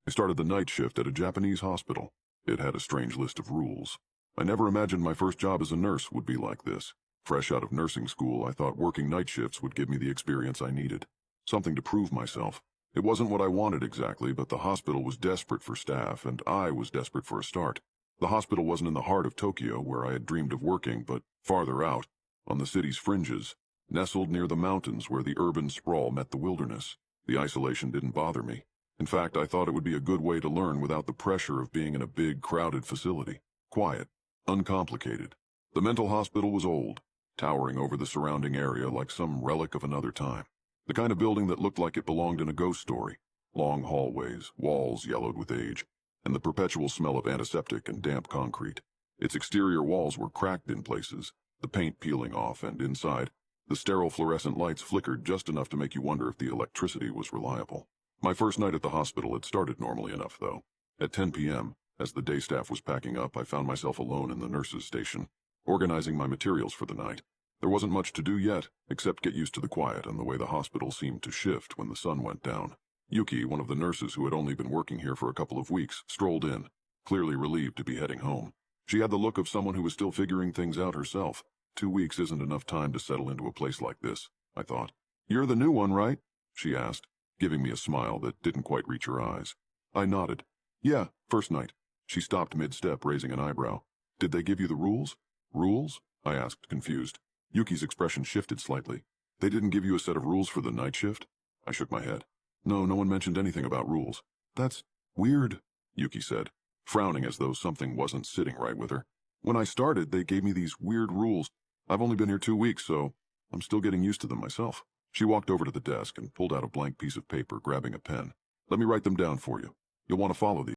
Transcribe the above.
I started the night shift at a Japanese hospital. It had a strange list of rules. I never imagined my first job as a nurse would be like this. Fresh out of nursing school, I thought working night shifts would give me the experience I needed. Something to prove myself. It wasn't what I wanted exactly, but the hospital was desperate for staff, and I was desperate for a start. The hospital wasn't in the heart of Tokyo, where I had dreamed of working, but farther out, on the city's fringes, nestled near the mountains where the urban sprawl met the wilderness. The isolation didn't bother me. In fact, I thought it would be a good way to learn without the pressure of being in a big, crowded facility. Quiet, uncomplicated. The mental hospital was old, towering over the surrounding area like some relic of another time. The kind of building that looked like it belonged in a ghost story. Long hallways, walls yellowed with age, and the perpetual smell of antiseptic and damp concrete. Its exterior walls were cracked in places, the paint peeling off, and inside, the sterile fluorescent lights flickered just enough to make you wonder if the electricity was reliable. My first night at the hospital had started normally enough, though. At 10 p.m., as the day staff was packing up, I found myself alone in the nurses' station, organizing my materials for the night. There wasn't much to do yet, except get used to the quiet and the way the hospital seemed to shift when the sun went down. Yuki, one of the nurses who had only been working here for a couple of weeks, strolled in, clearly relieved to be heading home. She had the look of someone who was still figuring things out herself. 2 weeks isn't enough time to settle into a place like this, I thought. "You're the new one, right?" she asked, giving me a smile that didn't quite reach her eyes. I nodded. "Yeah, first night." She stopped mid-step, raising an eyebrow. "Did they give you the rules?" "Rules?" I asked, confused. Yuki's expression shifted slightly. "They didn't give you a set of rules for the night shift?" I shook my head. No one mentioned anything about rules." "That's weird," Yuki said, frowning as though something wasn't sitting right with her. "When I started, they gave me these weird rules. I've only been here 2 weeks, so I'm still getting used to them myself." She walked over to the desk and pulled out a blank piece of paper, grabbing a pen. "Let me write them down for you. You'll want to follow these."